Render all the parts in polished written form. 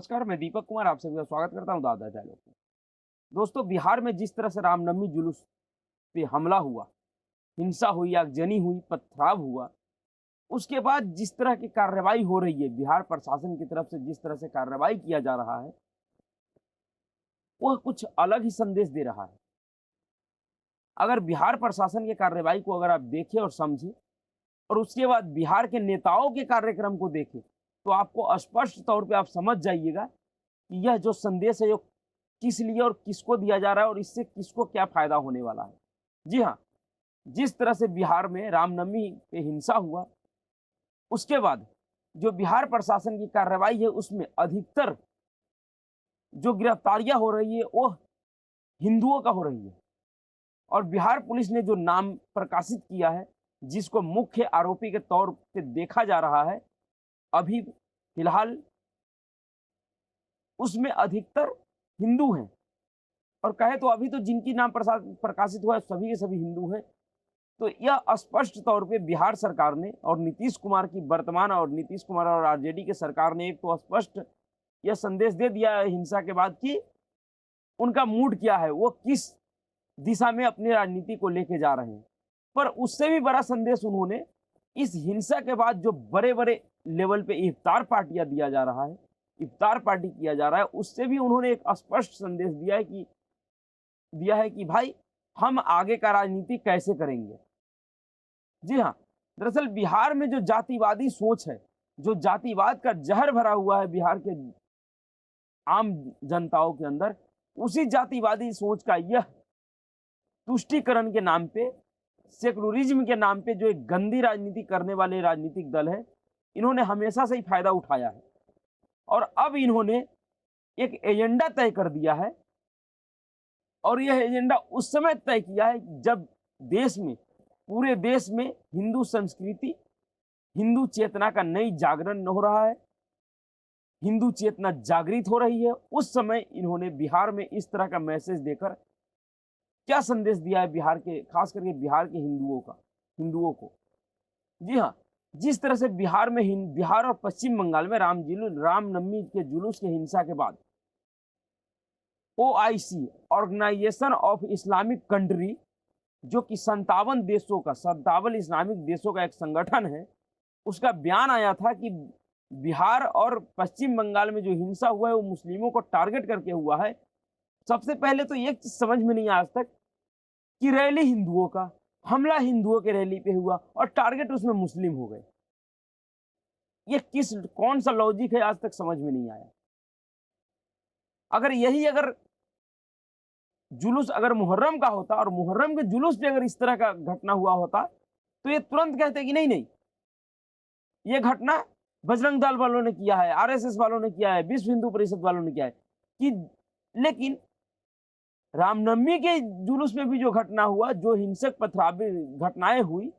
नमस्कार, मैं दीपक कुमार आप सभी का स्वागत करता हूँ दादा डायलॉग में। दोस्तों, बिहार में जिस तरह से रामनवमी जुलूस पे हमला हुआ, हिंसा हुई, आगजनी हुई, पथराव हुआ, उसके बाद जिस तरह की कार्रवाई हो रही है, बिहार प्रशासन की तरफ से जिस तरह से कार्रवाई किया जा रहा है, वह कुछ अलग ही संदेश दे रहा है। अगर बिहार प्रशासन की कार्रवाई को अगर आप देखें और समझें और उसके बाद बिहार के नेताओं के कार्यक्रम को देखें, तो आपको स्पष्ट तौर पे आप समझ जाइएगा कि यह जो संदेश है, किस लिए और किसको दिया जा रहा है और इससे किसको क्या फायदा होने वाला है। जी हाँ, जिस तरह से बिहार में रामनवमी पे हिंसा हुआ, उसके बाद जो बिहार प्रशासन की कार्रवाई है उसमें अधिकतर जो गिरफ्तारियां हो रही है वो हिंदुओं का हो रही है। और बिहार पुलिस ने जो नाम प्रकाशित किया है, जिसको मुख्य आरोपी के तौर पे देखा जा रहा है, अभी फिलहाल उसमें अधिकतर हिंदू हैं। और कहे तो अभी तो जिनकी नाम प्रकाशित हुआ है सभी के सभी हिंदू हैं। तो यह स्पष्ट तौर पे बिहार सरकार ने और नीतीश कुमार की वर्तमान और नीतीश कुमार और आरजेडी के सरकार ने एक तो स्पष्ट यह संदेश दे दिया है हिंसा के बाद कि उनका मूड क्या है, वो किस दिशा में अपनी राजनीति को लेके जा रहे हैं। पर उससे भी बड़ा संदेश उन्होंने इस हिंसा के बाद जो बड़े बड़े लेवल पे इफ्तार पार्टियां दिया जा रहा है, इफ्तार पार्टी किया जा रहा है, उससे भी उन्होंने एक स्पष्ट संदेश दिया है कि भाई हम आगे का राजनीति कैसे करेंगे। जी हाँ, दरअसल बिहार में जो जातिवादी सोच है, जो जातिवाद का जहर भरा हुआ है बिहार के आम जनताओं के अंदर, उसी जातिवादी सोच का यह तुष्टीकरण के नाम पे, सेकुलरिज्म के नाम पे जो एक गंदी राजनीति करने वाले राजनीतिक दल है, इन्होंने हमेशा से ही फायदा उठाया है। और अब इन्होंने एक एजेंडा तय कर दिया है और यह एजेंडा उस समय तय किया है जब देश में, पूरे देश में हिंदू संस्कृति, हिंदू चेतना का नई जागरण हो रहा है, हिंदू चेतना जागृत हो रही है। उस समय इन्होंने बिहार में इस तरह का मैसेज देकर क्या संदेश दिया है बिहार के, खास करके बिहार के हिंदुओं को। जी हाँ, जिस तरह से बिहार और पश्चिम बंगाल में रामनवमी के जुलूस के हिंसा के बाद OIC, Organisation of Islamic country, जो कि 57 इस्लामिक देशों का एक संगठन है, उसका बयान आया था कि बिहार और पश्चिम बंगाल में जो हिंसा हुआ है वो मुस्लिमों को टारगेट करके हुआ है। सबसे पहले तो एक चीज समझ में नहीं आज तक कि रैली हिंदुओं का, हमला हिंदुओं के रैली पे हुआ और टारगेट उसमें मुस्लिम हो गए। ये कौन सा लॉजिक है, आज तक समझ में नहीं आया। अगर जुलूस अगर मुहर्रम का होता और मुहर्रम के जुलूस पे अगर इस तरह का घटना हुआ होता, तो ये तुरंत कहते कि नहीं नहीं, ये घटना बजरंग दल वालों ने किया है, आरएसएस वालों ने किया है, विश्व हिंदू परिषद वालों ने किया है कि। लेकिन रामनवमी के जुलूस में भी जो घटना हुआ, जो हिंसक पथरावी घटनाएं हुई,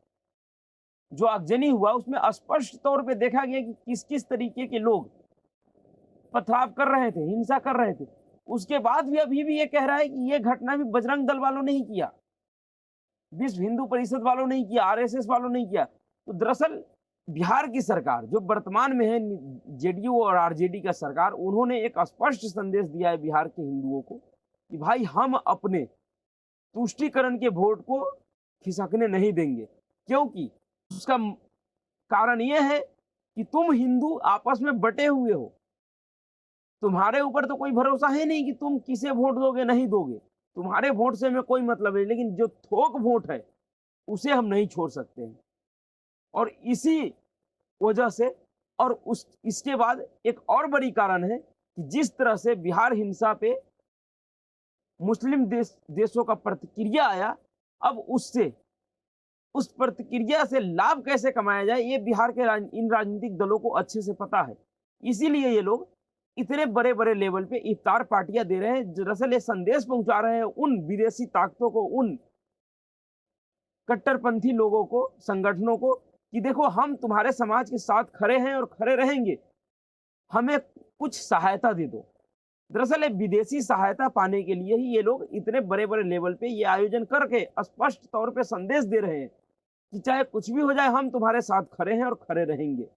जो आगजनी हुआ, उसमें स्पष्ट तौर पे देखा गया कि किस किस तरीके के लोग पथराव कर रहे थे, हिंसा कर रहे थे। उसके बाद भी अभी भी ये कह रहा है कि ये घटना भी बजरंग दल वालों ने ही किया, विश्व हिंदू परिषद वालों ने ही किया, आरएसएस वालों ने ही किया। तो दरअसल बिहार की सरकार जो वर्तमान में है, जेडीयू और आरजेडी का सरकार, उन्होंने एक स्पष्ट संदेश दिया है बिहार के हिंदुओं को कि भाई हम अपने तुष्टीकरण के वोट को खिसकने नहीं देंगे। क्योंकि उसका कारण यह है कि तुम हिंदू आपस में बटे हुए हो, तुम्हारे ऊपर तो कोई भरोसा है नहीं कि तुम किसे वोट दोगे नहीं दोगे, तुम्हारे वोट से हमें कोई मतलब नहीं, लेकिन जो थोक वोट है उसे हम नहीं छोड़ सकते हैं। और इसी वजह से, और इसके बाद एक और बड़ी कारण है कि जिस तरह से बिहार हिंसा पे मुस्लिम देशों का प्रतिक्रिया आया, अब उस प्रतिक्रिया से लाभ कैसे कमाया जाए, ये बिहार के इन राजनीतिक दलों को अच्छे से पता है। इसीलिए ये लोग इतने बड़े बड़े लेवल पे इफ्तार पार्टियां दे रहे हैं, दरअसल ये संदेश पहुंचा रहे हैं उन विदेशी ताकतों को, उन कट्टरपंथी लोगों को, संगठनों को, कि देखो हम तुम्हारे समाज के साथ खड़े हैं और खड़े रहेंगे, हमें कुछ सहायता दे दो। दरअसल ये विदेशी सहायता पाने के लिए ही ये लोग इतने बड़े बड़े लेवल पे ये आयोजन करके स्पष्ट तौर पे संदेश दे रहे हैं कि चाहे कुछ भी हो जाए हम तुम्हारे साथ खड़े हैं और खड़े रहेंगे।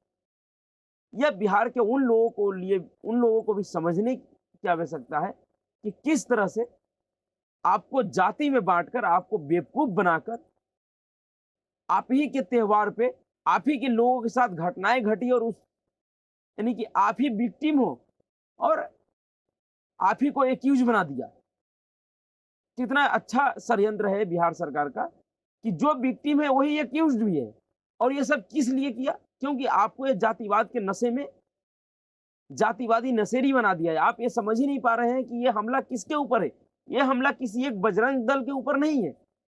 यह बिहार के उन लोगों को भी समझने की आवश्यकता है कि किस तरह से आपको जाति में बांटकर, आपको बेवकूफ बनाकर, आप ही के त्योहार पे आप ही के लोगों के साथ घटनाएं घटी और उस यानी कि आप ही विक्टिम हो और आप ही को एक्यूज बना दिया। कितना अच्छा षड्यंत्र है बिहार सरकार का कि जो विक्टिम है वही एक्यूज्ड भी है। और ये सब किस लिए किया? क्योंकि आपको ये जातिवाद के नशे में जातिवादी नशेड़ी बना दिया है। आप ये समझ ही नहीं पा रहे हैं कि ये हमला किसके ऊपर है। ये हमला किसी एक बजरंग दल के ऊपर नहीं है,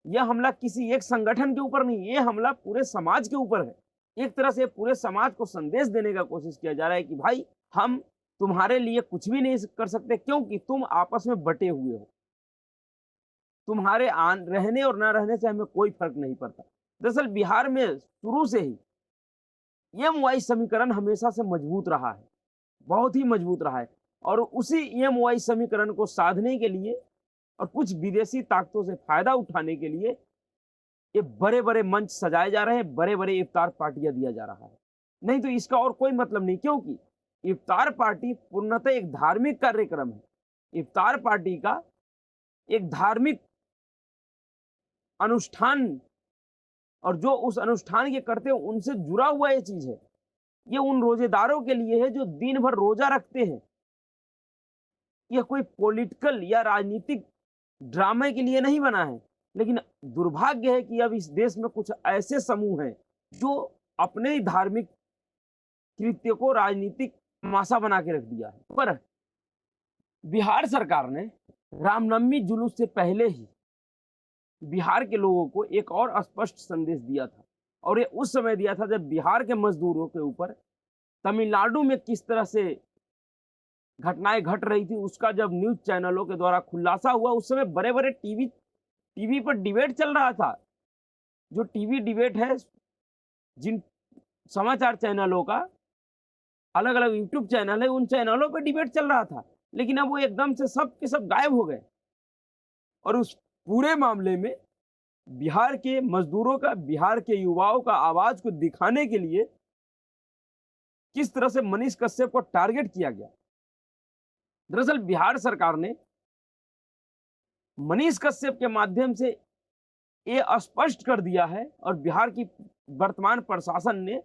यह हमला किसी एक संगठन के ऊपर नहीं, ये हमला पूरे समाज के ऊपर है। एक तरह से पूरे समाज को संदेश देने का कोशिश किया जा रहा है कि भाई हम तुम्हारे लिए कुछ भी नहीं कर सकते क्योंकि तुम आपस में बटे हुए हो। तुम्हारे रहने और ना रहने से हमें कोई फर्क नहीं पड़ता। दरअसल बिहार में शुरू से ही EM-YY समीकरण हमेशा से मजबूत रहा है, बहुत ही मजबूत रहा है। और उसी EM-YY समीकरण को साधने के लिए और कुछ विदेशी ताकतों से फायदा उठाने के लिए ये बड़े-बड़े मंच सजाए जा रहे हैं, बड़े-बड़े इफ्तार पार्टियां दिया जा रहा है। नहीं तो इसका और कोई मतलब नहीं, क्योंकि इफ्तार पार्टी पूर्णतः एक धार्मिक कार्यक्रम है। इफ्तार पार्टी का एक धार्मिक अनुष्ठान और जो उस अनुष्ठान के करते हैं उनसे जुड़ा हुआ ये चीज है। ये उन रोजेदारों के लिए है जो दिन भर रोजा रखते हैं। यह कोई पॉलिटिकल या राजनीतिक ड्रामे के लिए नहीं बना है। लेकिन दुर्भाग्य है कि अब इस देश में कुछ ऐसे समूह हैं जो अपने ही धार्मिक कृत्य को राजनीतिक तमाशा बना के रख दिया है। पर बिहार सरकार ने रामनवमी जुलूस से पहले ही बिहार के लोगों को एक और स्पष्ट संदेश दिया था, और ये उस समय दिया था जब बिहार के मजदूरों के ऊपर तमिलनाडु में किस तरह से घटनाएं घट रही थी उसका जब न्यूज चैनलों के द्वारा खुलासा हुआ। उस समय बड़े बड़े टीवी पर डिबेट चल रहा था। जो टीवी डिबेट है, जिन समाचार चैनलों का अलग अलग यूट्यूब चैनल है, उन चैनलों पर डिबेट चल रहा था। लेकिन अब वो एकदम से सब के सब गायब हो गए और उस पूरे मामले में बिहार के मजदूरों का, बिहार के युवाओं का आवाज को दिखाने के लिए किस तरह से मनीष कश्यप को टारगेट किया गया। दरअसल बिहार सरकार ने मनीष कश्यप के माध्यम से ये स्पष्ट कर दिया है और बिहार की वर्तमान प्रशासन ने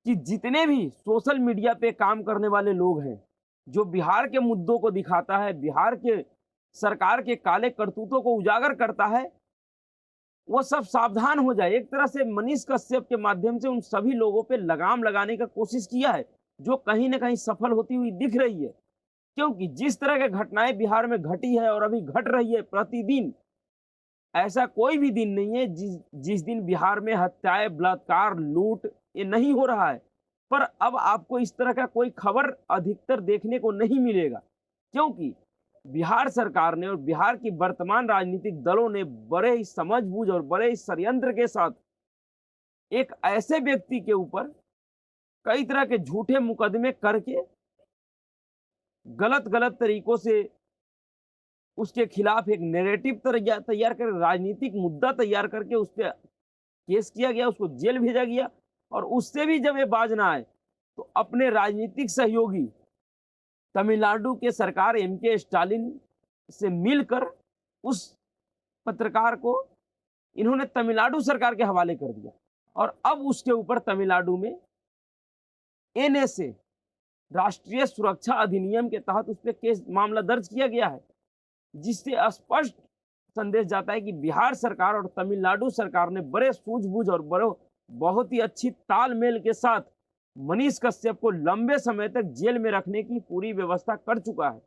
कि जितने भी सोशल मीडिया पे काम करने वाले लोग हैं, जो बिहार के मुद्दों को दिखाता है, बिहार के सरकार के काले करतूतों को उजागर करता है, वो सब सावधान हो जाए। एक तरह से मनीष कश्यप के माध्यम से उन सभी लोगों पे लगाम लगाने का कोशिश किया है, जो कहीं ना कहीं सफल होती हुई दिख रही है। क्योंकि जिस तरह की घटनाएं बिहार में घटी है और अभी घट रही है प्रतिदिन, ऐसा कोई भी दिन नहीं है जिस दिन बिहार में हत्याएं, बलात्कार, लूट ये नहीं हो रहा है। पर अब आपको इस तरह का कोई खबर अधिकतर देखने को नहीं मिलेगा, क्योंकि बिहार सरकार ने और बिहार की वर्तमान राजनीतिक दलों ने बड़े ही समझबूझ और बड़े ही षड्यंत्र के साथ एक ऐसे व्यक्ति के ऊपर कई तरह के झूठे मुकदमे करके गलत गलत तरीकों से उसके खिलाफ एक नैरेटिव तैयार कर, राजनीतिक मुद्दा तैयार करके उस पर केस किया गया, उसको जेल भेजा गया। और उससे भी जब ये बाज ना आए तो अपने राजनीतिक सहयोगी तमिलनाडु के सरकार MK स्टालिन से मिलकर उस पत्रकार को इन्होंने तमिलनाडु सरकार के हवाले कर दिया। और अब उसके ऊपर तमिलनाडु में NSA राष्ट्रीय सुरक्षा अधिनियम के तहत उस पर केस मामला दर्ज किया गया है, जिससे स्पष्ट संदेश जाता है कि बिहार सरकार और तमिलनाडु सरकार ने बड़े सूझबूझ और बहुत ही अच्छी तालमेल के साथ मनीष कश्यप को लंबे समय तक जेल में रखने की पूरी व्यवस्था कर चुका है।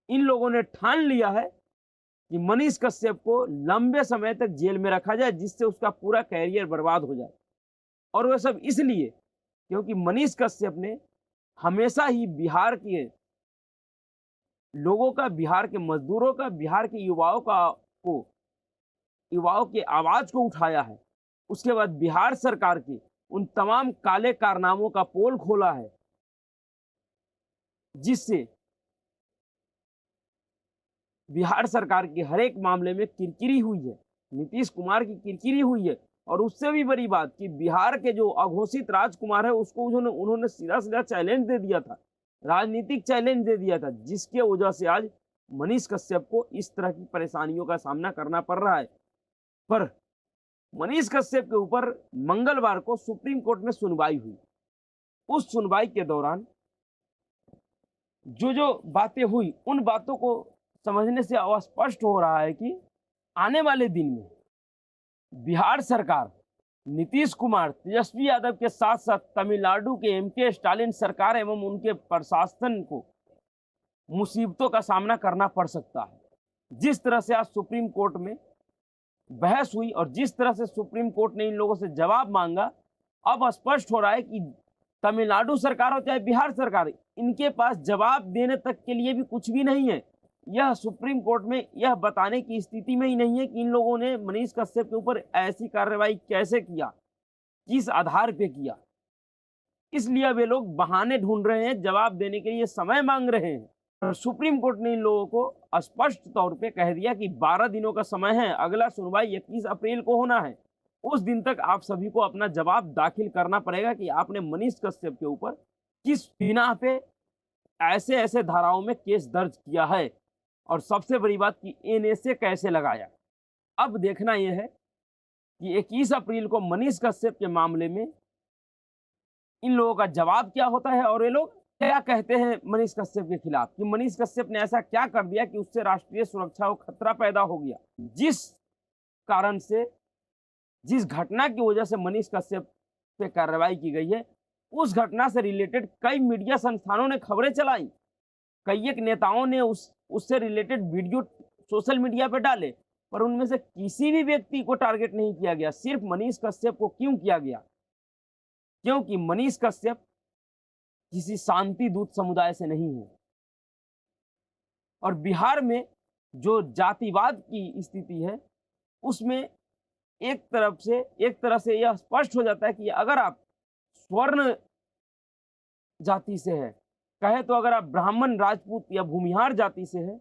इन लोगों ने ठान लिया है कि मनीष कश्यप को लंबे समय तक जेल में रखा जाए, जिससे उसका पूरा कैरियर बर्बाद हो जाए। और वह सब इसलिए क्योंकि मनीष कश्यप ने हमेशा ही बिहार के लोगों का, बिहार के मजदूरों का, बिहार के युवाओं के आवाज को उठाया है। उसके बाद बिहार सरकार की उन तमाम काले कारनामों का पोल खोला है, जिससे बिहार सरकार के हर एक मामले में किरकिरी हुई है। नीतीश कुमार की किरकिरी हुई है, और उससे भी बड़ी बात कि बिहार के जो अघोषित राजकुमार है उसको उन्होंने सीधा सीधा चैलेंज दे दिया था, राजनीतिक चैलेंज दे दिया था, जिसके वजह से आज मनीष कश्यप को इस तरह की परेशानियों का सामना करना पड़ रहा है। पर मनीष कश्यप के ऊपर मंगलवार को सुप्रीम कोर्ट में सुनवाई हुई। उस सुनवाई के दौरान जो जो बातें हुई उन बातों को समझने से स्पष्ट हो रहा है कि आने वाले दिन में बिहार सरकार नीतीश कुमार, तेजस्वी यादव के साथ साथ तमिलनाडु के एमके स्टालिन सरकार एवं उनके प्रशासन को मुसीबतों का सामना करना पड़ सकता है। जिस तरह से आज सुप्रीम कोर्ट में बहस हुई और जिस तरह से सुप्रीम कोर्ट ने इन लोगों से जवाब मांगा, अब स्पष्ट हो रहा है कि तमिलनाडु सरकार हो चाहे बिहार सरकार, इनके पास जवाब देने तक के लिए भी कुछ भी नहीं है। यह सुप्रीम कोर्ट में यह बताने की स्थिति में ही नहीं है कि इन लोगों ने मनीष कश्यप के ऊपर ऐसी कार्रवाई कैसे किया, किस आधार पे किया। इसलिए वे लोग बहाने ढूंढ रहे हैं, जवाब देने के लिए समय मांग रहे हैं। और सुप्रीम कोर्ट ने इन लोगों को स्पष्ट तौर पे कह दिया कि 12 दिनों का समय है, अगला सुनवाई 21 अप्रैल को होना है। उस दिन तक आप सभी को अपना जवाब दाखिल करना पड़ेगा कि आपने मनीष कश्यप के ऊपर किस बिना पे ऐसे ऐसे धाराओं में केस दर्ज किया है और सबसे बड़ी बात कि एनएसए कैसे लगाया। अब देखना यह है कि 21 अप्रैल को मनीष कश्यप के मामले में इन लोगों का जवाब क्या होता है और ये लोग क्या कहते हैं मनीष कश्यप के खिलाफ, कि मनीष कश्यप ने ऐसा क्या कर दिया कि उससे राष्ट्रीय सुरक्षा को खतरा पैदा हो गया, जिस कारण से, जिस घटना की वजह से मनीष कश्यप पे कार्रवाई की गई है। उस घटना से रिलेटेड कई मीडिया संस्थानों ने खबरें चलाई, कई एक नेताओं ने उससे रिलेटेड वीडियो सोशल मीडिया पे डाले, पर उनमें से किसी भी व्यक्ति को टारगेट नहीं किया गया। सिर्फ मनीष कश्यप को क्यों किया गया? क्योंकि मनीष कश्यप किसी शांति दूत समुदाय से नहीं है और बिहार में जो जातिवाद की स्थिति है उसमें एक तरह से यह स्पष्ट हो जाता है कि अगर आप स्वर्ण जाति से है, कहे तो अगर आप ब्राह्मण, राजपूत या भूमिहार जाति से है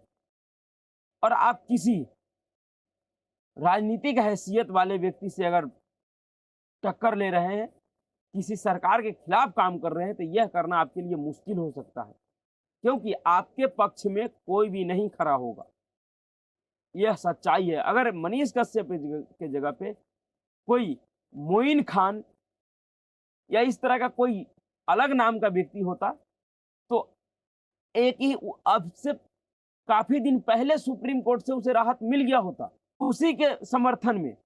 और आप किसी राजनीतिक हैसियत वाले व्यक्ति से अगर टक्कर ले रहे हैं, किसी सरकार के खिलाफ काम कर रहे हैं, तो यह करना आपके लिए मुश्किल हो सकता है, क्योंकि आपके पक्ष में कोई भी नहीं खड़ा होगा। यह सच्चाई है। अगर मनीष कश्यप के जगह पे कोई मोइन खान या इस तरह का कोई अलग नाम का व्यक्ति होता तो एक ही अब से काफी दिन पहले सुप्रीम कोर्ट से उसे राहत मिल गया होता। उसी के समर्थन में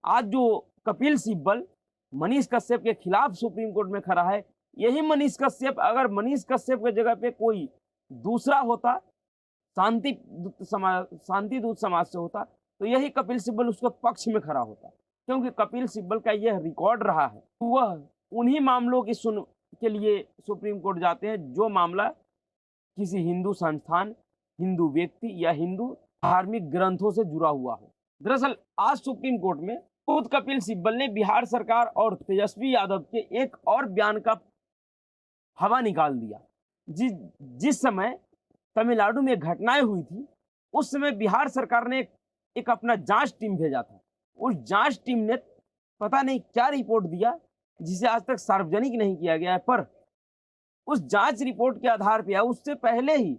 आज जो कपिल सिब्बल मनीष कश्यप के खिलाफ सुप्रीम कोर्ट में खड़ा है, यही मनीष कश्यप, अगर मनीष कश्यप के जगह पे कोई दूसरा होता, शांति दूत समाज से होता, तो यही कपिल सिब्बल उसके पक्ष में खड़ा होता। क्योंकि कपिल सिब्बल का यह रिकॉर्ड रहा है, वह उन्हीं मामलों की सुन के लिए सुप्रीम कोर्ट जाते हैं जो मामला किसी हिंदू संस्थान, हिंदू व्यक्ति या हिंदू धार्मिक ग्रंथों से जुड़ा हुआ हो। दरअसल आज सुप्रीम कोर्ट में खुद कपिल सिब्बल ने बिहार सरकार और तेजस्वी यादव के एक और बयान का हवा निकाल दिया। जिस समय तमिलनाडु में घटनाएं हुई थी, उस समय बिहार सरकार ने एक अपना जांच टीम भेजा था। उस जांच टीम ने पता नहीं क्या रिपोर्ट दिया जिसे आज तक सार्वजनिक नहीं किया गया है, पर उस जांच रिपोर्ट के आधार पर, उससे पहले ही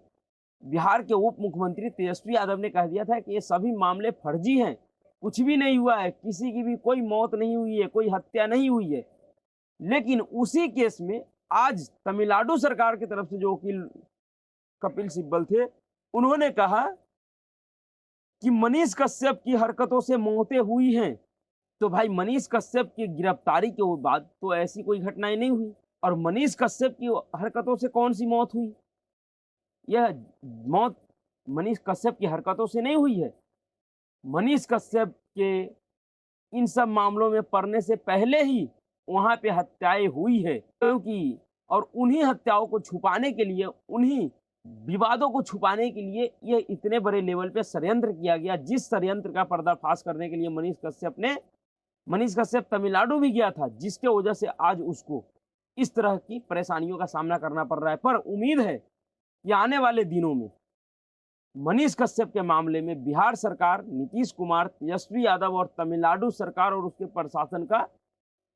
बिहार के उप मुख्यमंत्री तेजस्वी यादव ने कह दिया था कि ये सभी मामले फर्जी हैं, कुछ भी नहीं हुआ है, किसी की भी कोई मौत नहीं हुई है, कोई हत्या नहीं हुई है। लेकिन उसी केस में आज तमिलनाडु सरकार की तरफ से जो वकील कपिल सिब्बल थे, उन्होंने कहा कि मनीष कश्यप की हरकतों से मौतें हुई हैं। तो भाई मनीष कश्यप की गिरफ्तारी के बाद तो ऐसी कोई घटनाएं नहीं हुई, और मनीष कश्यप की हरकतों से कौन सी मौत हुई? यह मौत मनीष कश्यप की हरकतों से नहीं हुई है। मनीष कश्यप के इन सब मामलों में पड़ने से पहले ही वहां पे हत्याएं हुई है, क्योंकि और उन्हीं हत्याओं को छुपाने के लिए, उन्हीं विवादों को छुपाने के लिए ये इतने बड़े लेवल पे षड्यंत्र किया गया, जिस षड्यंत्र का पर्दाफाश करने के लिए मनीष कश्यप तमिलनाडु भी गया था, जिसके वजह से आज उसको इस तरह की परेशानियों का सामना करना पड़ रहा है। पर उम्मीद है कि आने वाले दिनों में मनीष कश्यप के मामले में बिहार सरकार, नीतीश कुमार, तेजस्वी यादव और तमिलनाडु सरकार और उसके प्रशासन का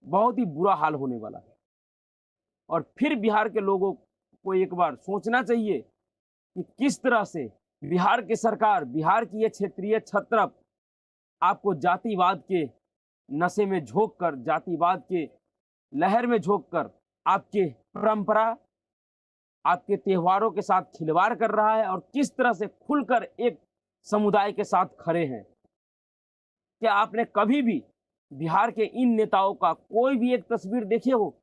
बहुत ही बुरा हाल होने वाला है। और फिर बिहार के लोगों को एक बार सोचना चाहिए कि किस तरह से बिहार की सरकार, बिहार की ये क्षेत्रीय छत्रप आपको जातिवाद के नशे में झोंक कर, जातिवाद के लहर में झोंक कर आपके परंपरा, आपके त्योहारों के साथ खिलवाड़ कर रहा है और किस तरह से खुलकर एक समुदाय के साथ खड़े हैं। क्या आपने कभी भी बिहार के इन नेताओं का कोई भी एक तस्वीर देखे हो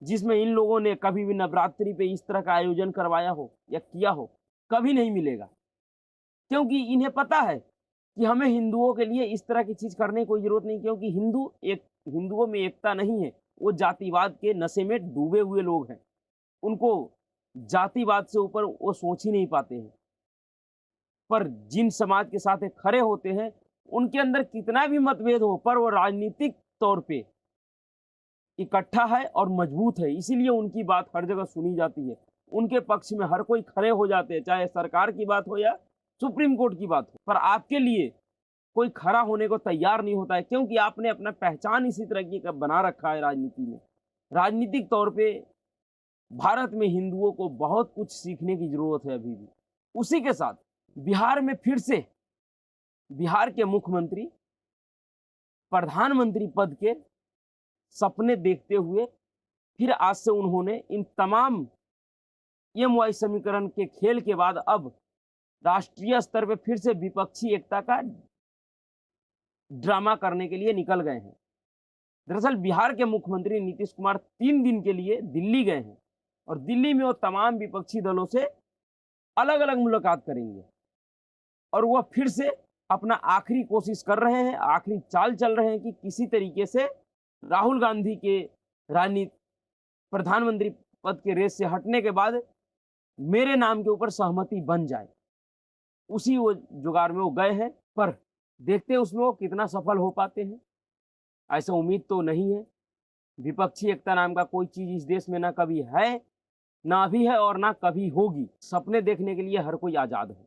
जिसमें इन लोगों ने कभी भी नवरात्रि पे इस तरह का आयोजन करवाया हो या किया हो? कभी नहीं मिलेगा, क्योंकि इन्हें पता है कि हमें हिंदुओं के लिए इस तरह की चीज करने की कोई जरूरत नहीं, क्योंकि हिंदुओं में एकता नहीं है। वो जातिवाद के नशे में डूबे हुए लोग हैं। उनको जातिवाद से ऊपर वो सोच ही नहीं पाते हैं। पर जिन समाज के साथ ये खड़े होते हैं, उनके अंदर कितना भी मतभेद हो, पर वो राजनीतिक तौर पे इकट्ठा है और मजबूत है, इसीलिए उनकी बात हर जगह सुनी जाती है। उनके पक्ष में हर कोई खड़े हो जाते हैं, चाहे सरकार की बात हो या सुप्रीम कोर्ट की बात हो। पर आपके लिए कोई खड़ा होने को तैयार नहीं होता है, क्योंकि आपने अपना पहचान इसी तरह की का बना रखा है राजनीति में। राजनीतिक तौर पे भारत में हिंदुओं को बहुत कुछ सीखने की जरूरत है अभी भी। उसी के साथ बिहार में फिर से बिहार के मुख्यमंत्री प्रधानमंत्री पद के सपने देखते हुए फिर आज से उन्होंने इन तमाम EMY समीकरण के खेल के बाद अब राष्ट्रीय स्तर पे फिर से विपक्षी एकता का ड्रामा करने के लिए निकल गए हैं। दरअसल बिहार के मुख्यमंत्री नीतीश कुमार 3 दिन के लिए दिल्ली गए हैं और दिल्ली में वो तमाम विपक्षी दलों से अलग अलग मुलाकात करेंगे और वह फिर से अपना आखिरी कोशिश कर रहे हैं, आखिरी चाल चल रहे हैं कि किसी तरीके से राहुल गांधी के राजनीति प्रधानमंत्री पद के रेस से हटने के बाद मेरे नाम के ऊपर सहमति बन जाए। उसी वो जुगाड़ में वो गए हैं, पर देखते हैं उसमें वो कितना सफल हो पाते हैं। ऐसा उम्मीद तो नहीं है। विपक्षी एकता नाम का कोई चीज इस देश में ना कभी है, ना अभी है और ना कभी होगी। सपने देखने के लिए हर कोई आजाद है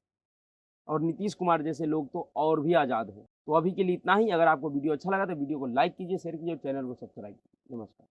और नीतीश कुमार जैसे लोग तो और भी आजाद हैं। तो अभी के लिए इतना ही। अगर आपको वीडियो अच्छा लगा तो वीडियो को लाइक कीजिए, शेयर कीजिए और चैनल को सब्सक्राइब कीजिए। नमस्कार।